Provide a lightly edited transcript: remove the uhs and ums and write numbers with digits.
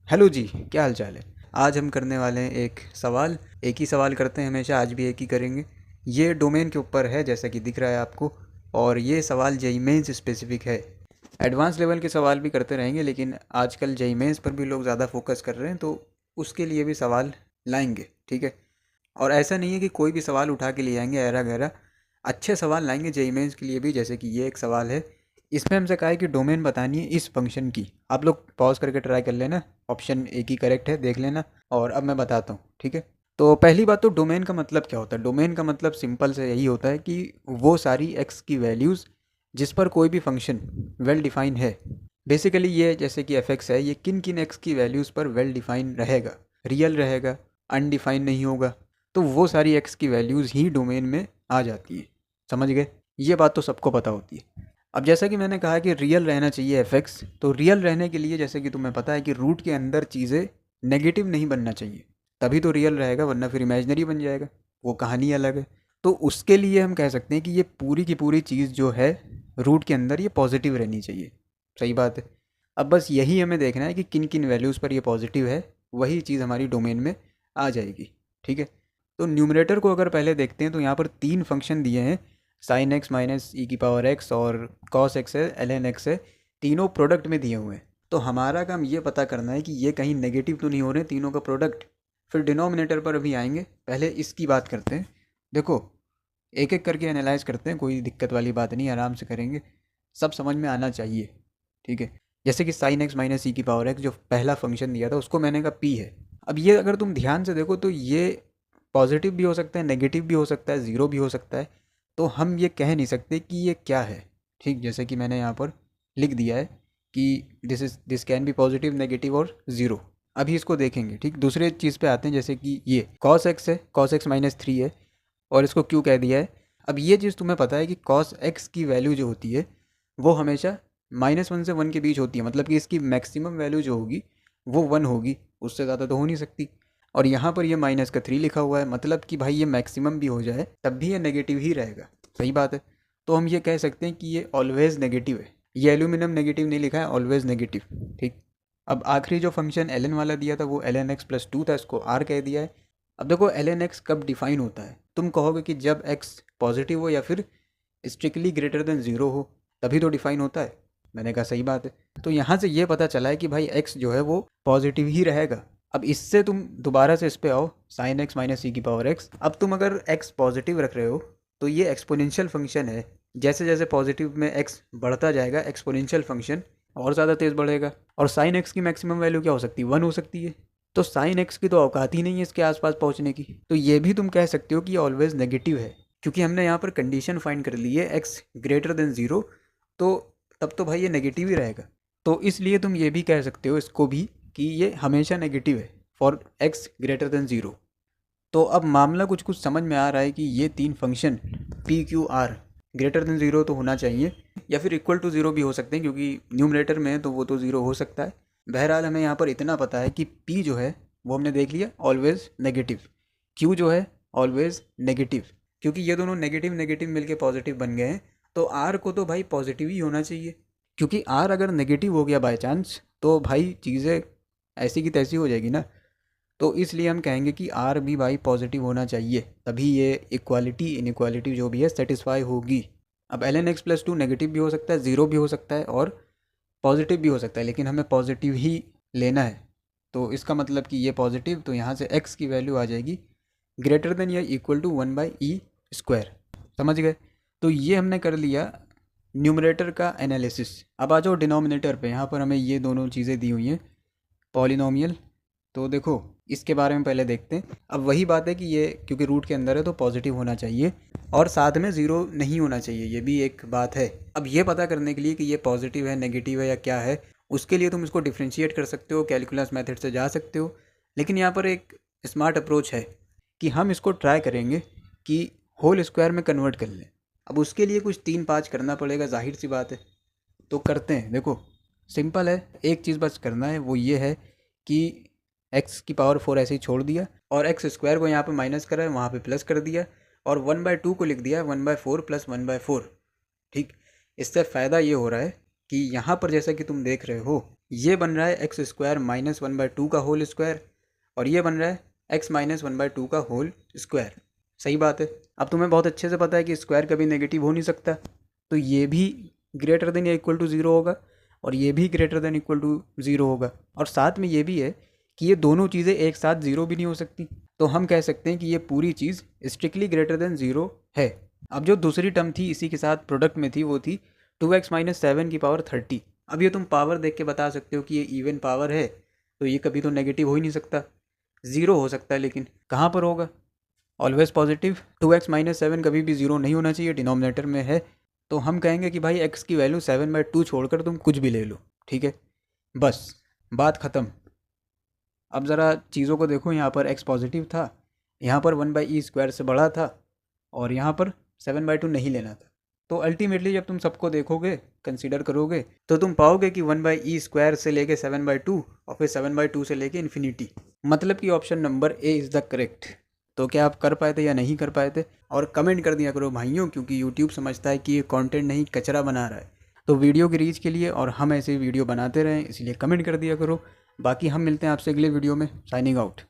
Hello जी, क्या हाल चाल है। आज हम करने वाले हैं एक ही सवाल करते हैं हमेशा, आज भी एक ही करेंगे। ये डोमेन के ऊपर है जैसा कि दिख रहा है आपको, और ये सवाल जेईई मेंस स्पेसिफिक है। एडवांस लेवल के सवाल भी करते रहेंगे, लेकिन आजकल जेईई मेंस पर भी लोग ज़्यादा फोकस कर रहे हैं, तो उसके लिए भी सवाल लाएंगे, ठीक है। और ऐसा नहीं है कि कोई भी सवाल उठा के ले आएंगे ऐरा गैरा, अच्छे सवाल लाएंगे जेईई मेंस के लिए भी। जैसे कि ये एक सवाल है, इसमें हमसे कहा है कि डोमेन बतानी है इस फंक्शन की। आप लोग पॉज करके ट्राई कर लेना, ऑप्शन एक ही करेक्ट है, देख लेना। और अब मैं बताता हूँ, ठीक है। तो पहली बात, तो डोमेन का मतलब क्या होता है। डोमेन का मतलब सिंपल से यही होता है कि वो सारी एक्स की वैल्यूज़ जिस पर कोई भी फंक्शन वेल डिफाइन है। बेसिकली ये जैसे कि एफ एक्स है, ये किन किन एक्स की वैल्यूज़ पर वेल डिफाइन रहेगा, रियल रहेगा, अनडिफाइन नहीं होगा, तो वो सारी एक्स की वैल्यूज़ ही डोमेन में आ जाती हैं। समझ गए। ये बात तो सबको पता होती है। अब जैसा कि मैंने कहा कि रियल रहना चाहिए एफ एक्स, तो रियल रहने के लिए जैसे कि तुम्हें पता है कि रूट के अंदर चीज़ें नेगेटिव नहीं बनना चाहिए, तभी तो रियल रहेगा, वरना फिर इमेजनरी बन जाएगा, वो कहानी अलग है। तो उसके लिए हम कह सकते हैं कि ये पूरी की पूरी चीज़ जो है रूट के अंदर ये पॉजिटिव रहनी चाहिए। सही बात है। अब बस यही हमें देखना है कि किन किन वैल्यूज़ पर ये पॉजिटिव है, वही चीज़ हमारी डोमेन में आ जाएगी, ठीक है। तो न्यूमरेटर को अगर पहले देखते हैं, तो यहाँ पर तीन फंक्शन दिए हैं, साइन एक्स माइनस ई की पावर एक्स और कॉस एक्स है, एल एन एक्स है। तीनों प्रोडक्ट में दिए हुए हैं, तो हमारा काम ये पता करना है कि ये कहीं नेगेटिव तो नहीं हो रहे तीनों का प्रोडक्ट। फिर डिनोमिनेटर पर अभी आएंगे, पहले इसकी बात करते हैं। देखो, एक एक करके एनालाइज करते हैं, कोई दिक्कत वाली बात नहीं, आराम से करेंगे, सब समझ में आना चाहिए, ठीक है। जैसे कि साइन एक्स माइनस ई की पावर एक्स जो पहला फंक्शन दिया था, उसको मैंने कहा पी है। अब ये अगर तुम ध्यान से देखो तो ये पॉजिटिव भी हो सकता है, नेगेटिव भी हो सकता है, ज़ीरो भी हो सकता है। तो हम ये कह नहीं सकते कि ये क्या है, ठीक। जैसे कि मैंने यहाँ पर लिख दिया है कि this can be positive, negative और ज़ीरो। अभी इसको देखेंगे, ठीक। दूसरे चीज़ पे आते हैं, जैसे कि ये कॉस एक्स है, कॉस एक्स माइनस थ्री है, और इसको क्यों कह दिया है। अब ये चीज़ तुम्हें पता है कि कॉस एक्स की वैल्यू जो होती है वो हमेशा -1 से 1 के बीच होती है, मतलब कि इसकी मैक्सिमम वैल्यू जो होगी वो 1 होगी, उससे ज़्यादा तो हो नहीं सकती। और यहाँ पर ये माइनस का 3 लिखा हुआ है, मतलब कि भाई ये मैक्सिमम भी हो जाए तब भी ये नेगेटिव ही रहेगा। सही बात है। तो हम ये कह सकते हैं कि ये ऑलवेज नेगेटिव है। ये एल्यूमिनियम नेगेटिव नहीं लिखा है, ऑलवेज नेगेटिव, ठीक। अब आखिरी जो फंक्शन एल एन वाला दिया था वो L N X plus two था, इसको आर कह दिया है। अब देखो, एल एन एक्स कब डिफाइन होता है, तुम कहोगे कि जब एक्स पॉजिटिव हो या फिर स्ट्रिक्टली ग्रेटर देन ज़ीरो हो, तभी तो डिफाइन होता है। मैंने कहा सही बात है। तो यहाँ से ये पता चला है कि भाई एक्स जो है वो पॉजिटिव ही रहेगा। अब इससे तुम दोबारा से इस पे आओ, साइन एक्स माइनस ई की पावर एक्स। अब तुम अगर एक्स पॉजिटिव रख रहे हो तो ये एक्सपोनेंशियल फंक्शन है, जैसे जैसे पॉजिटिव में एक्स बढ़ता जाएगा एक्सपोनेंशियल फंक्शन और ज़्यादा तेज़ बढ़ेगा। और साइन एक्स की मैक्सिमम वैल्यू क्या हो सकती है, 1 हो सकती है। तो साइन एक्स की तो औकात ही नहीं है इसके आसपास पहुंचने की। तो ये भी तुम कह सकते हो कि ये ऑलवेज नेगेटिव है, क्योंकि हमने यहाँ पर कंडीशन फाइंड कर ली है एक्स ग्रेटर देन ज़ीरो, तो तब तो भाई ये नेगेटिव ही रहेगा। तो इसलिए तुम ये भी कह सकते हो इसको भी कि ये हमेशा नेगेटिव है for x greater than zero. तो अब मामला कुछ कुछ समझ में आ रहा है कि ये तीन function P Q R greater than zero तो होना चाहिए, या फिर इक्वल टू ज़ीरो भी हो सकते हैं, क्योंकि न्यूमरेटर में है तो वो तो ज़ीरो हो सकता है। बहरहाल हमें यहाँ पर इतना पता है कि पी जो है वो हमने देख लिया ऑलवेज नेगेटिव, क्यू जो है ऑलवेज नेगेटिव, क्योंकि ये दोनों नेगेटिव नेगेटिव मिलके पॉजिटिव बन गए हैं। तो आर को तो भाई पॉजिटिव ही होना चाहिए, क्योंकि आर अगर नेगेटिव हो गया बाय चांस तो भाई चीज़ें ऐसी की तैसी हो जाएगी ना। तो इसलिए हम कहेंगे कि आर भी भाई पॉजिटिव होना चाहिए, तभी ये इक्वालिटी इनइक्वालिटी जो भी है सेटिस्फाई होगी। अब L N X plus two negative भी हो सकता है, ज़ीरो भी हो सकता है और पॉजिटिव भी हो सकता है, लेकिन हमें पॉजिटिव ही लेना है। तो इसका मतलब कि ये पॉजिटिव, तो यहाँ से एक्स की वैल्यू आ जाएगी ग्रेटर देन या इक्वल टू 1/e²। समझ गए। तो ये हमने कर लिया न्यूमरेटर का एनालिसिस। अब आ जाओ डिनोमिनेटर पे। यहाँ पर हमें ये दोनों चीज़ें दी हुई हैं, पॉलिनोमियल। तो देखो, इसके बारे में पहले देखते हैं। अब वही बात है कि ये क्योंकि रूट के अंदर है तो पॉजिटिव होना चाहिए, और साथ में ज़ीरो नहीं होना चाहिए, ये भी एक बात है। अब ये पता करने के लिए कि ये पॉजिटिव है, नेगेटिव है या क्या है, उसके लिए तुम इसको डिफ्रेंशिएट कर सकते हो, कैलकुलस मेथड से जा सकते हो। लेकिन यहाँ पर एक स्मार्ट अप्रोच है कि हम इसको ट्राई करेंगे कि होल स्क्वायर में कन्वर्ट कर लें। अब उसके लिए कुछ 3-5 करना पड़ेगा, जाहिर सी बात है। तो करते हैं। देखो, सिंपल है, एक चीज़ बस करना है, वो ये है कि एक्स की पावर 4 ऐसे ही छोड़ दिया, और एक्स स्क्वायर को यहाँ पे माइनस करा है, वहाँ पे प्लस कर दिया, और 1/2 को लिख दिया 1/4 प्लस 1/4, ठीक। इससे फ़ायदा ये हो रहा है कि यहाँ पर जैसा कि तुम देख रहे हो ये बन रहा है एक्स स्क्वायर माइनस 1/2 का होल स्क्वायर, और ये बन रहा है एक्स माइनस 1/2 का होल स्क्वायर। सही बात है। अब तुम्हें बहुत अच्छे से पता है कि स्क्वायर कभी नेगेटिव हो नहीं सकता, तो ये भी ग्रेटर देन या इक्वल टू ज़ीरो होगा, और ये भी greater than equal to zero होगा। और साथ में ये भी है कि ये दोनों चीज़ें एक साथ ज़ीरो भी नहीं हो सकती, तो हम कह सकते हैं कि ये पूरी चीज़ स्ट्रिक्टली ग्रेटर देन ज़ीरो है। अब जो दूसरी टर्म थी इसी के साथ प्रोडक्ट में थी, वो थी 2x माइनस 7 की पावर 30। अब ये तुम पावर देख के बता सकते हो कि ये इवन पावर है, तो ये कभी तो नेगेटिव हो ही नहीं सकता, ज़ीरो हो सकता है, लेकिन कहाँ पर होगा? Always positive. 2x माइनस 7 कभी भी ज़ीरो नहीं होना चाहिए, डिनोमिनेटर में है। तो हम कहेंगे कि भाई x की वैल्यू 7/2 छोड़कर तुम कुछ भी ले लो, ठीक है, बस बात ख़त्म। अब ज़रा चीज़ों को देखो, यहाँ पर x पॉजिटिव था, यहाँ पर 1/e² से बड़ा था, और यहाँ पर 7/2 नहीं लेना था। तो अल्टीमेटली जब तुम सबको देखोगे, कंसीडर करोगे, तो तुम पाओगे कि 1/e² से लेके 7/2 और फिर 7/2 से लेके इन्फिनिटी, मतलब कि option number A is the correct. तो क्या आप कर पाए थे या नहीं कर पाए थे? और कमेंट कर दिया करो भाइयों, क्योंकि यूट्यूब समझता है कि ये कंटेंट नहीं कचरा बना रहा है। तो वीडियो की रीच के लिए और हम ऐसे वीडियो बनाते रहें, इसलिए कमेंट कर दिया करो। बाकी हम मिलते हैं आपसे अगले वीडियो में। Signing out.